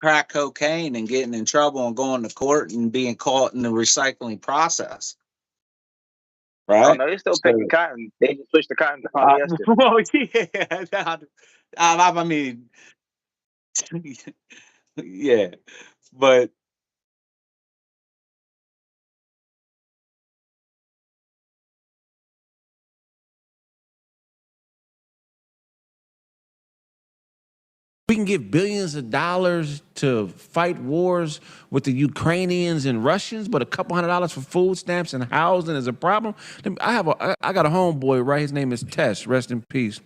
crack cocaine and getting in trouble and going to court and being caught in the recycling process. Oh Right? no, they're still So, picking cotton. They just switched the cotton to polyester. well, yeah. I mean, yeah. But We can give billions of dollars to fight wars with the Ukrainians and Russians, but a couple $100 for food stamps and housing is a problem. I got a homeboy, right? His name is Tess. Rest in peace.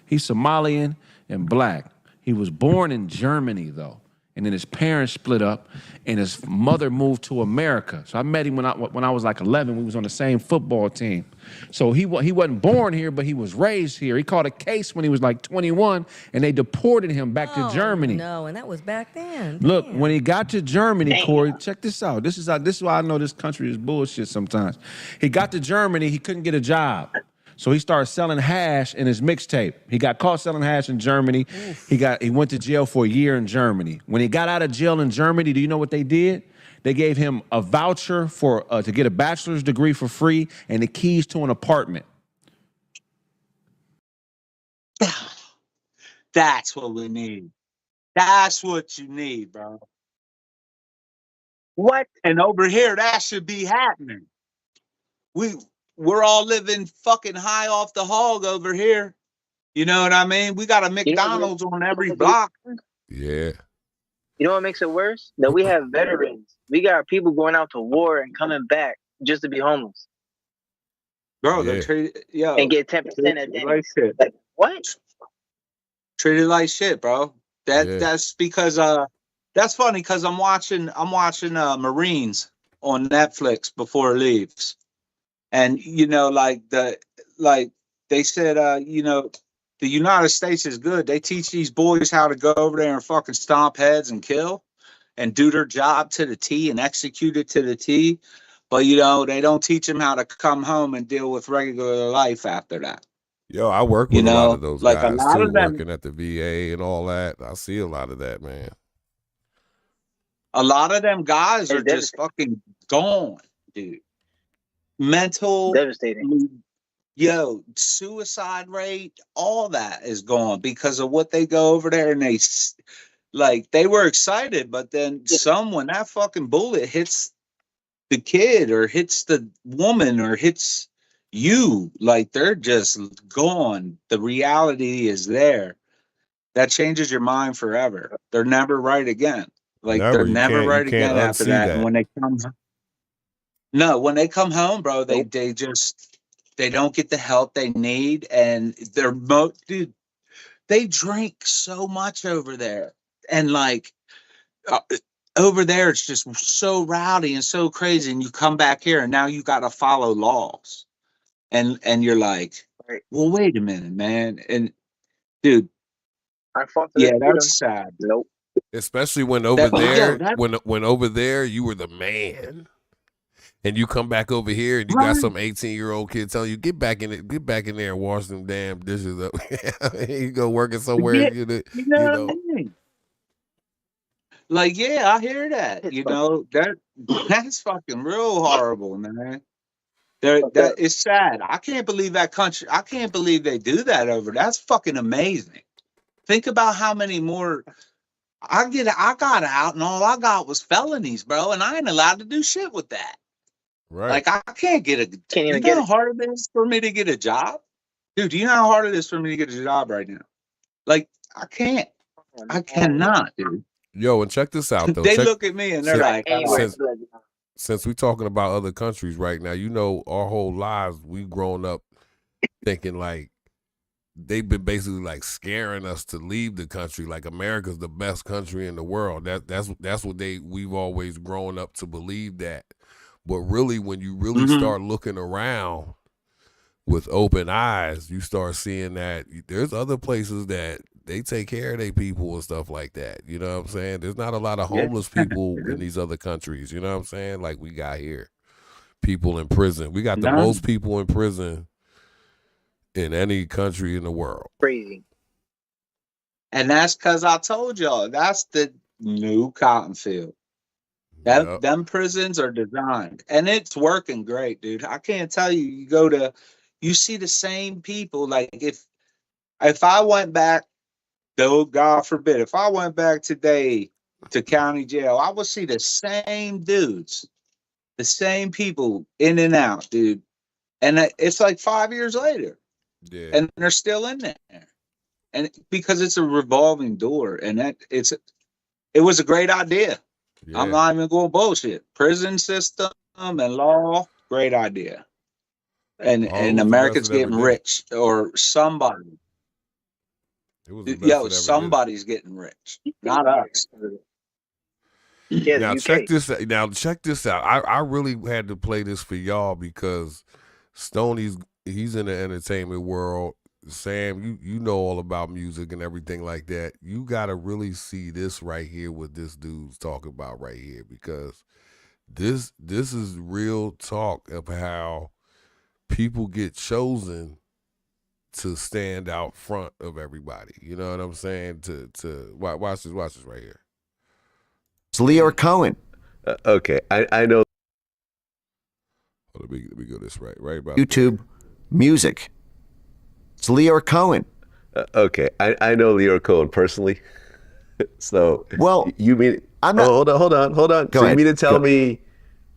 He's Somalian and black. He was born in Germany though, and then his parents split up, and his mother moved to America. So I met him when I was like 11. We was on the same football team. So he wasn't born here, but he was raised here. He caught a case when he was like 21, and they deported him back to Germany. No, and that was back then. Look, Damn. when he got to Germany, Corey, check this out. This is why I know this country is bullshit sometimes. He got to Germany, he couldn't get a job. So he started selling hash in his mixtape. He got caught selling hash in Germany. He went to jail for a year in Germany. When he got out of jail in Germany, do you know what they did? They gave him a voucher for to get a bachelor's degree for free and the keys to an apartment. that's what we need. That's what you need, bro. What? And over here, that should be happening. We're all living fucking high off the hog over here. You know what I mean? We got a McDonald's on every block. Yeah. You know what makes it worse? That we have veterans. We got people going out to war and coming back just to be homeless. Bro, Yeah. they're treated, yo, And get 10% at like Denny's. shit. Like, what? Treated like shit, bro. Yeah. That's because that's funny because I'm watching Marines on Netflix before it leaves. And you know, like they said, you know, the United States is good. They teach these boys how to go over there and fucking stomp heads and kill and do their job to the T and execute it to the T. But you know, they don't teach them how to come home and deal with regular life after that. Yo, I work You with a lot know, of those like a guys lot too, of them, working at the VA and all that. I see a lot of that, man. a lot of them guys It's are just fucking gone, dude. Mental, devastating. yo, suicide rate, all that is gone because of what they go over there and they were excited, but then when that fucking bullet hits the kid or hits the woman or hits you, like they're just gone. The reality is there. That changes your mind forever. They're never right again. Like they're You never can't right again after unsee that. that. And when they come, no, when they come home, bro, they don't get the help they need, and dude, they drink so much over there, and like over there, it's just so rowdy and so crazy. And you come back here, and now you got to follow laws, and you're like, Right. well, wait a minute, man, and dude, I fought for yeah, their freedom. that's sad. Nope. Especially when over That- yo, there, that- when over there you were the man. And you come back over here and you Right. got some 18-year-old kid telling you, get back in there and wash them damn dishes up. You go working somewhere, Yeah, you you know know. what I mean? Like, yeah, I hear that. You know, that's fucking real horrible, man. That is sad. I can't believe that country. I can't believe they do that over. That's fucking amazing. Think about how many more I got out, and all I got was felonies, bro, and I ain't allowed to do shit with that. Right. Like, I can't get a. Can't even You get know it. how hard it is for me to get a job, dude. Do you know how hard it is for me to get a job right now? Like, I can't. I cannot, dude. Yo, and check this out, though. They look at me and they're like, Anywhere. Since we're talking about other countries right now, you know, our whole lives, we've grown up thinking like they've been basically like scaring us to leave the country. Like America's the best country in the world. That's what we've always grown up to believe that. But really, when you really start looking around with open eyes, you start seeing that there's other places that they take care of their people and stuff like that. You know what I'm saying? There's not a lot of homeless people in these other countries. You know what I'm saying? Like we got here. People in prison. We got the most people in prison in any country in the world. Crazy. and that's because I told y'all that's new cotton field. That Yep. them prisons are designed, and it's working great, dude. I can't tell you. You see the same people. Like if I went back, though, God forbid, if I went back today to county jail, I would see the same dudes, the same people in and out, dude. And it's like 5 years later, Yeah. and they're still in there, and because it's a revolving door, and it was a great idea. I'm Yeah. not even going bullshit. Prison system and law, great idea. And Oh, it was the best America's that ever getting did it. rich, or somebody. It was the best Yo, that ever did it. somebody's getting rich, not us. Yeah, Now the check UK. this. Now check this out. I really had to play this for y'all because Stoney's he's in the entertainment world. Sam, you know all about music and everything like that. You gotta really see this right here, what this dude's talking about right here, because this is real talk of how people get chosen to stand out front of everybody. You know what I'm saying? To watch this right here. It's Leo Cohen. Okay, I know Oh, let me go this right about YouTube music. It's Leo Cohen. okay, I know Leo Cohen personally. So Well, you mean I'm not. hold on. Go So you ahead. mean to tell Go. me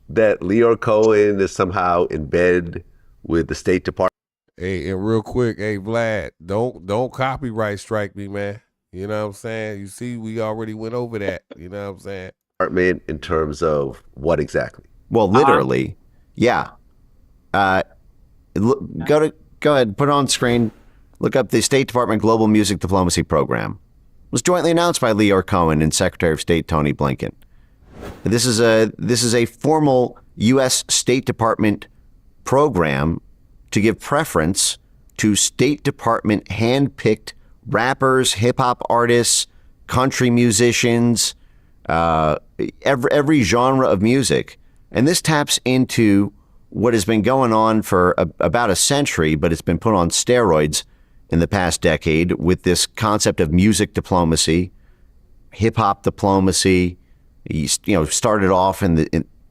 that Leo Cohen is somehow in bed with the State Department? Hey, and real quick, hey Vlad, don't copyright strike me, man. You know what I'm saying? You see, we already went over that. You know what I'm saying? In terms of what exactly? Well, literally, yeah. Go ahead, put it on screen. Look up the State Department Global Music Diplomacy Program. It was jointly announced by Leo Cohen and Secretary of State Tony Blinken. This is a formal U.S. State Department program to give preference to State Department hand-picked rappers, hip-hop artists, country musicians, every genre of music. And this taps into what has been going on for about a century, but it's been put on steroids in the past decade with this concept of music diplomacy, hip-hop diplomacy. Started off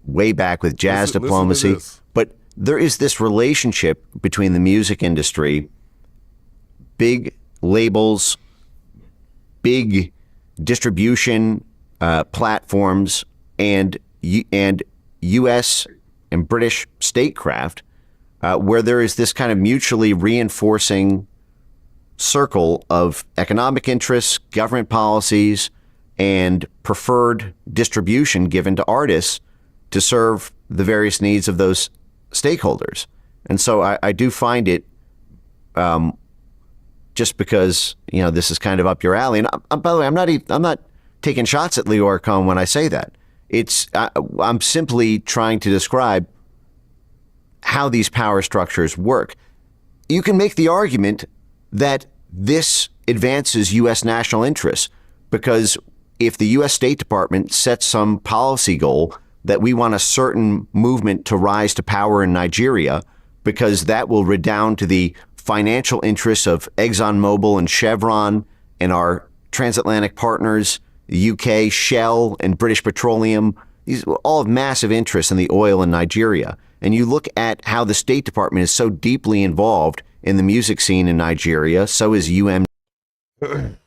way back with jazz Listen to diplomacy. this. But there is this relationship between the music industry, big labels, big distribution platforms, and U.S. and British statecraft, where there is this kind of mutually reinforcing circle of economic interests, government policies, and preferred distribution given to artists to serve the various needs of those stakeholders. And so I do find it, just because this is kind of up your alley. And by the way, I'm not taking shots at Leo Cohen when I say that. I'm simply trying to describe how these power structures work. You can make the argument that this advances U.S. national interests, because if the U.S. State Department sets some policy goal that we want a certain movement to rise to power in Nigeria, because that will redound to the financial interests of ExxonMobil and Chevron and our transatlantic partners, the UK, Shell, and British Petroleum. These all have massive interests in the oil in Nigeria. And you look at how the State Department is so deeply involved in the music scene in Nigeria, so is UM.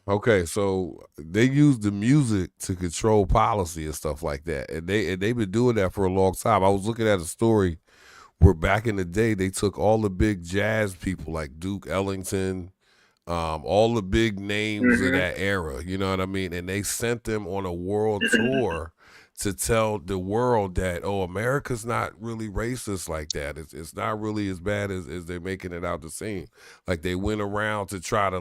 Okay, so they use the music to control policy and stuff like that, and they've been doing that for a long time. I was looking at a story where back in the day they took all the big jazz people like Duke Ellington, all the big names of that era, you know what I mean, and they sent them on a world tour to tell the world that, oh, America's not really racist like that. It's not really as bad as they're making it out to seem. Like they went around to try to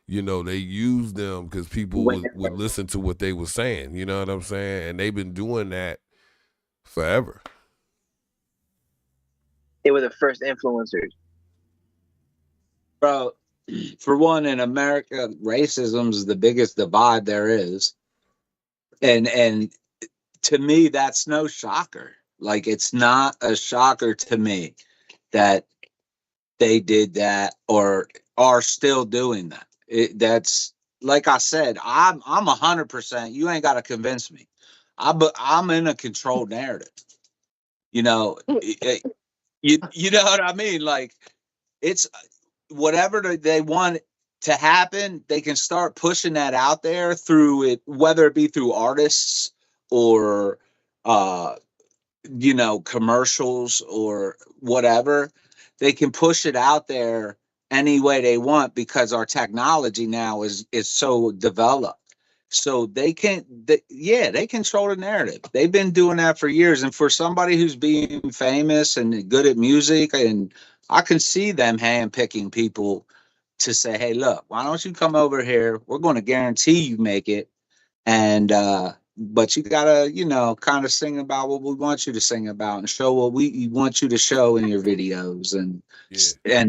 they used them because people would listen to what they were saying. You know what I'm saying? And they've been doing that forever. They were the first influencers. Bro, for one, in America, racism is the biggest divide there is. And to me, that's no shocker. Like, it's not a shocker to me that they did that or are still doing that. That's like I said, I'm 100%. You ain't got to convince me. I'm in a controlled narrative. You know, you know what I mean? Like, it's whatever they want to happen, they can start pushing that out there through it, whether it be through artists or commercials or whatever. They can push it out there any way they want because our technology now is so developed. So they control the narrative. They've been doing that for years. And for somebody who's being famous and good at music, and I can see them handpicking people to say, hey, look, why don't you come over here? We're going to guarantee you make it. And but you gotta, kind of sing about what we want you to sing about and show what we want you to show in your videos, and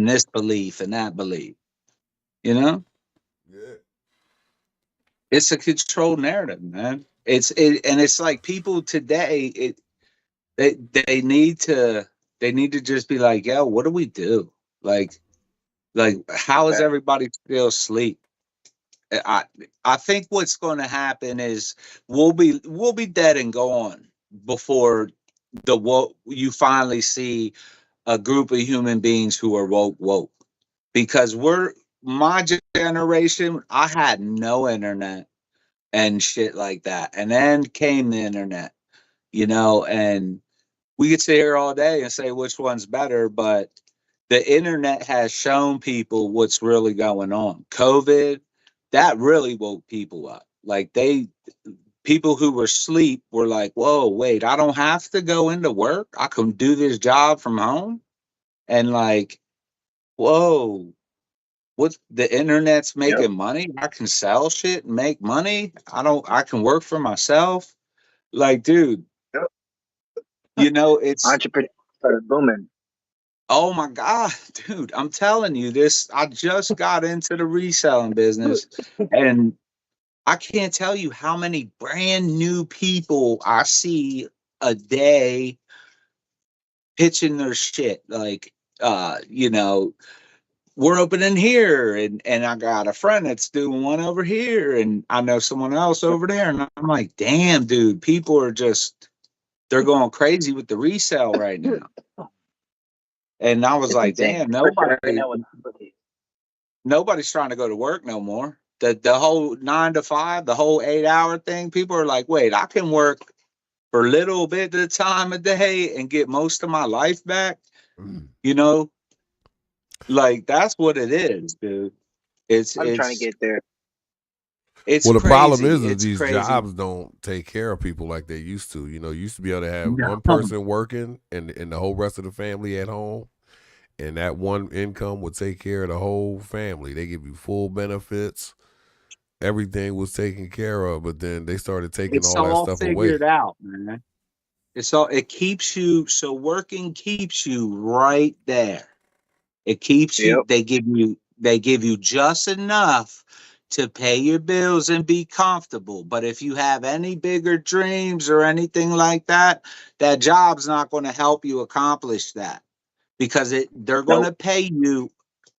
this belief and that belief. Yeah. It's a controlled narrative, man. And it's like people today, they need to just be like, yo, what do we do? Like how is everybody still asleep? I think what's going to happen is we'll be dead and gone before you finally see a group of human beings who are woke, because my generation. I had no internet and shit like that, and then came the internet, and we could sit here all day and say which one's better, but the internet has shown people what's really going on. COVID, that really woke people up. Like people who were asleep were like, whoa, wait, I don't have to go into work. I can do this job from home. And like, whoa, what, the internet's making money? I can sell shit and make money. I can work for myself. Like, dude, it's entrepreneurs started booming. Oh my God, dude, I'm telling you this. I just got into the reselling business, and I can't tell you how many brand new people I see a day pitching their shit. Like, we're opening here, and I got a friend that's doing one over here, and I know someone else over there. And I'm like, damn, dude, people are they're going crazy with the resale right now. And I was like, damn, nobody's trying to go to work no more. The whole 9 to 5, the whole 8-hour thing, people are like, wait, I can work for a little bit of time a day and get most of my life back. Like, that's what it is, dude. I'm trying to get there. The crazy. problem is these crazy. jobs don't take care of people like they used to. You used to be able to have one person working and the whole rest of the family at home, and that one income would take care of the whole family. They give you full benefits. Everything was taken care of, but then they started taking all that stuff away. It's all figured out, man. It keeps you, so working keeps you right there. It keeps you, they give you just enough to pay your bills and be comfortable. But if you have any bigger dreams or anything like that, that job's not going to help you accomplish that, because they're going to pay you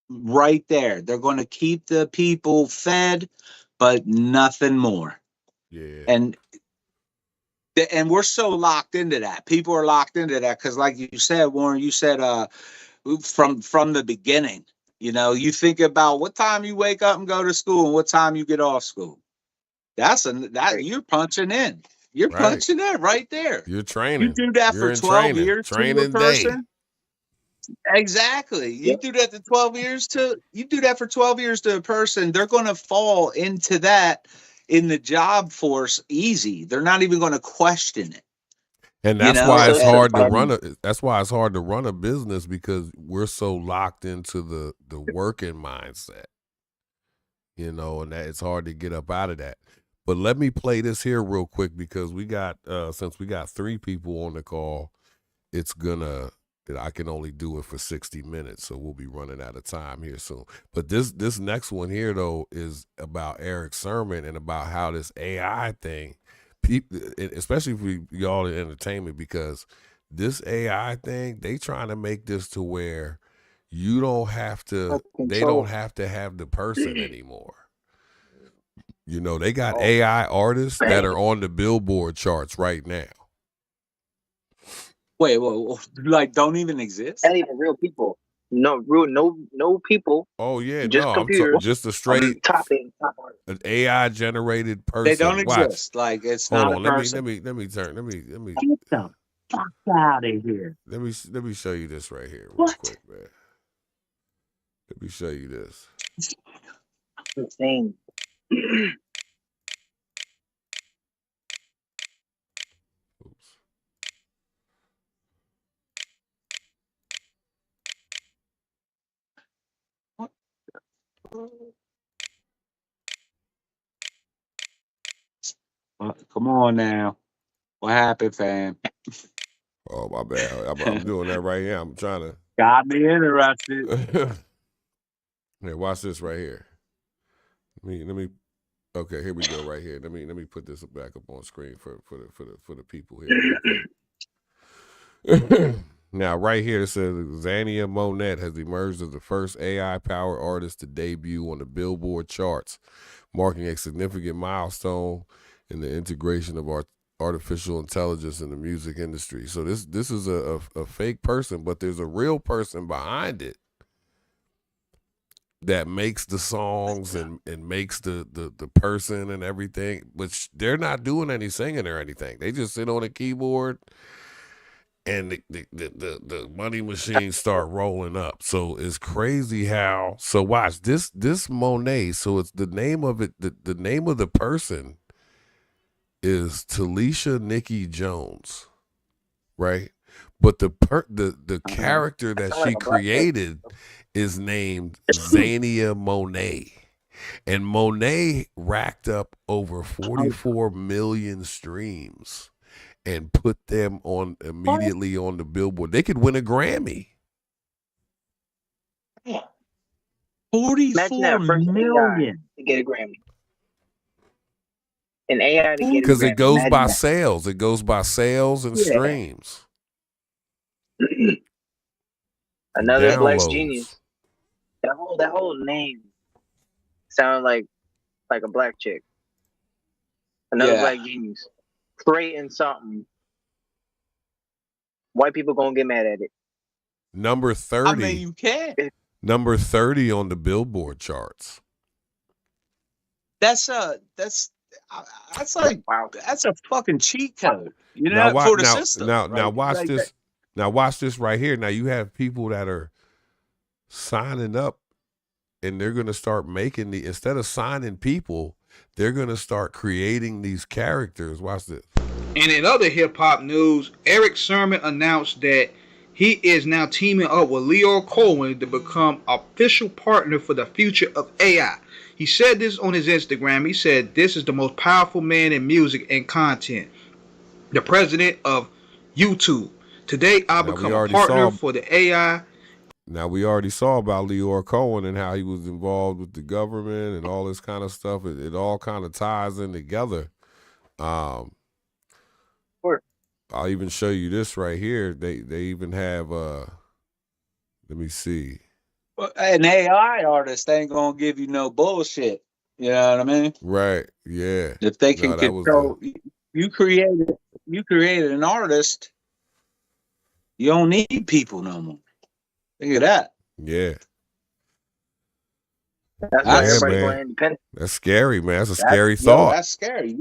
right there. They're going to keep the people fed, but nothing more. Yeah. And we're so locked into that. People are locked into that because, like you said, Warren, you said from the beginning, you think about what time you wake up and go to school and what time you get off school. You're punching in. You're punching in right there. You're training. You do that for 12 years training to a person. Exactly. You do that for 12 years to a person, they're going to fall into that in the job force easy. They're not even going to question it. And that's why it's hard to run a business, because we're so locked into the working mindset. And that it's hard to get up out of that. But let me play this here real quick, because we got since we got 3 people on the call, I can only do it for 60 minutes, so we'll be running out of time here soon. But this next one here, though, is about Eric Sermon and about how this AI thing, especially for y'all in entertainment, because this AI thing, they trying to make this to where they don't have to have the person anymore. You know, they got AI artists that are on the Billboard charts right now. Wait, like don't even exist? Not even real people. No people. Oh yeah, Just no, computers. just a straight top an AI generated person. They don't Watch. exist. Like it's Hold not on, a person. let me turn. Let me Get the fuck out of here. let me show you this right here real quick, man. Let me show you this. Insane. Oops. Come on now. What happened, fam? Oh my bad. I'm doing that right here. I'm trying to. Got me interested. Here, watch this right here. Let me. Okay, here we go. Right here. Let me put this back up on screen for the people here. Real quick. Now, right here it says Xania Monet has emerged as the first AI-powered artist to debut on the Billboard charts, marking a significant milestone in the integration of artificial intelligence in the music industry. So this is a fake person, but there's a real person behind it that makes the songs and makes the person and everything, which they're not doing any singing or anything. They just sit on a keyboard and the money machines start rolling up. So it's crazy how. So watch this Monet. So it's the name of it. The name of the person is Talisha Nikki Jones, right? But the character that she created is named Xania Monet. And Monet racked up over 44 million streams and put them on immediately on the Billboard. They could win a Grammy. 44 million to get a Grammy. An AI to get a Grammy. Because it goes by sales. It goes by sales and streams. Another Downloads. Black genius. That whole name sounds like a black chick. Another Black genius. Creating something. White people gonna get mad at it. Number 30. I mean, you can't. Number 30 on the Billboard charts. That's like wow. That's a fucking cheat code. You know, now, for the system. Now watch like this. That. Now watch this right here. Now you have people that are signing up, and they're gonna start making instead of signing people, they're gonna start creating these characters. Watch this. And in other hip-hop news, Eric Sermon announced that he is now teaming up with Leo Cohen to become official partner for the future of AI. He said this on his Instagram. He said, "This is the most powerful man in music and content. The president of YouTube. Today, I'll become a partner for the AI." Now, we already saw about Leo Cohen and how he was involved with the government and all this kind of stuff. It all kind of ties in together. I'll even show you this right here. They even have let me see. An AI artist ain't gonna give you no bullshit. You know what I mean? Right. Yeah. If they can control, you created an artist. You don't need people no more. Think of that. Yeah. That's why everybody's going independent. That's scary, man. That's a scary thought. That's scary.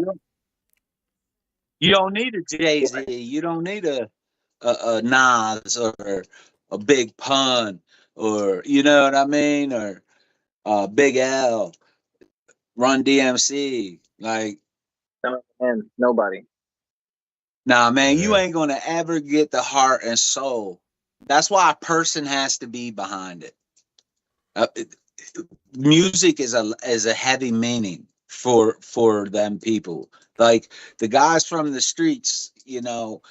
You don't need a Jay-Z. You don't need a Nas or a Big Pun or, you know what I mean? Or Big L, Run DMC. Like, nobody. Nah, man, you ain't going to ever get the heart and soul. That's why a person has to be behind it. Music is a heavy meaning for them people. Like the guys from the streets, you know,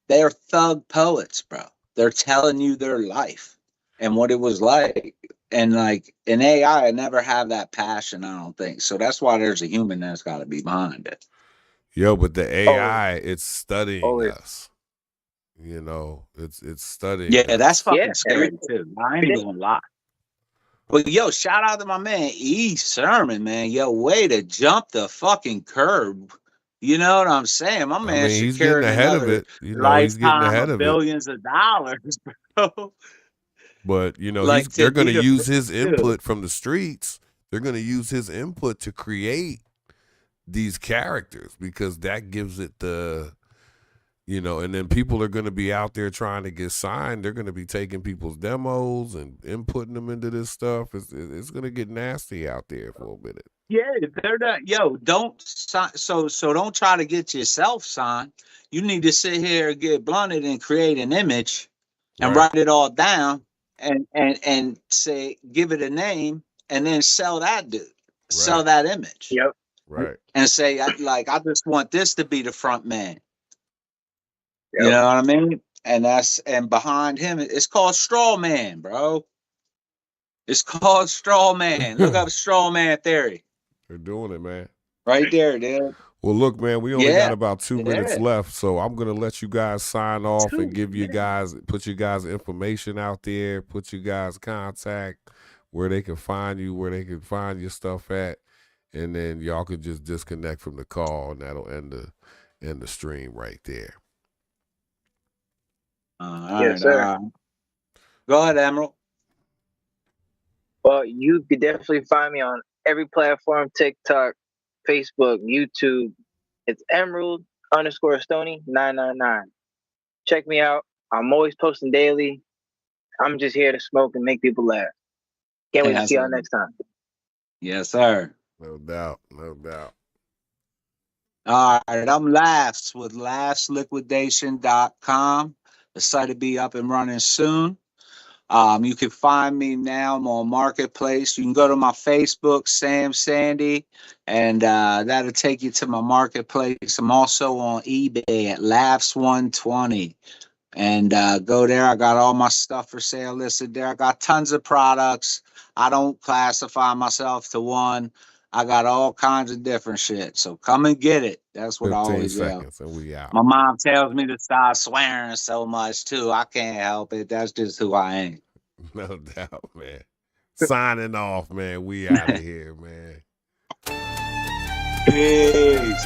they're thug poets, bro. They're telling you their life and what it was like. And like in AI, I never have that passion, I don't think. So that's why there's a human that's got to be behind it. Yo, but the AI, it's studying us. You know, it's studying. Yeah, that's fucking scary too. I ain't even gonna lie. But yo, shout out to my man E. Sermon, man. Yo, way to jump the fucking curb. You know what I'm saying? My man should he's getting carry ahead of another it. He's getting lifetime ahead of of it. billions of dollars, bro. But Like they're going to be the use his dude. input from the streets. They're going to use his input to create these characters because that gives it the, and then people are going to be out there trying to get signed. They're going to be taking people's demos and inputting them into this stuff. It's going to get nasty out there for a minute. Yeah, they're not. Yo, don't sign. So don't try to get yourself signed. You need to sit here and get blunted and create an image and write it all down and say, give it a name and then sell that dude, sell that image. Yep. Right. And say, I just want this to be the front man. Yep. You know what I mean? And behind him, it's called straw man, bro. It's called straw man. Look up straw man theory. They're doing it, man. Right there, dude. Well, look, man, we only got about 2 minutes left, so I'm gonna let you guys sign off and give you guys, put you guys information out there, put you guys contact, where they can find you, where they can find your stuff at, and then y'all could just disconnect from the call, and that'll end the stream right there. Yes, sir. Go ahead, Emerald. Well, you could definitely find me on every platform: TikTok, Facebook, YouTube. It's Emerald_Stoney 999. Check me out. I'm always posting daily. I'm just here to smoke and make people laugh. Can't wait to see y'all next time. Yes, sir. No doubt. No doubt. All right. I'm Laughs with laughsliquidation.com. The site will be up and running soon. You can find me now. I'm on Marketplace. You can go to my Facebook, Sam Sandy, and that'll take you to my Marketplace. I'm also on eBay at Laughs120. And go there. I got all my stuff for sale listed there. I got tons of products. I don't classify myself to one. I got all kinds of different shit. So come and get it. That's what I always do. 15 seconds and we out. My mom tells me to stop swearing so much too. I can't help it. That's just who I am. No doubt, man. Signing off, man. We out of here, man. Peace.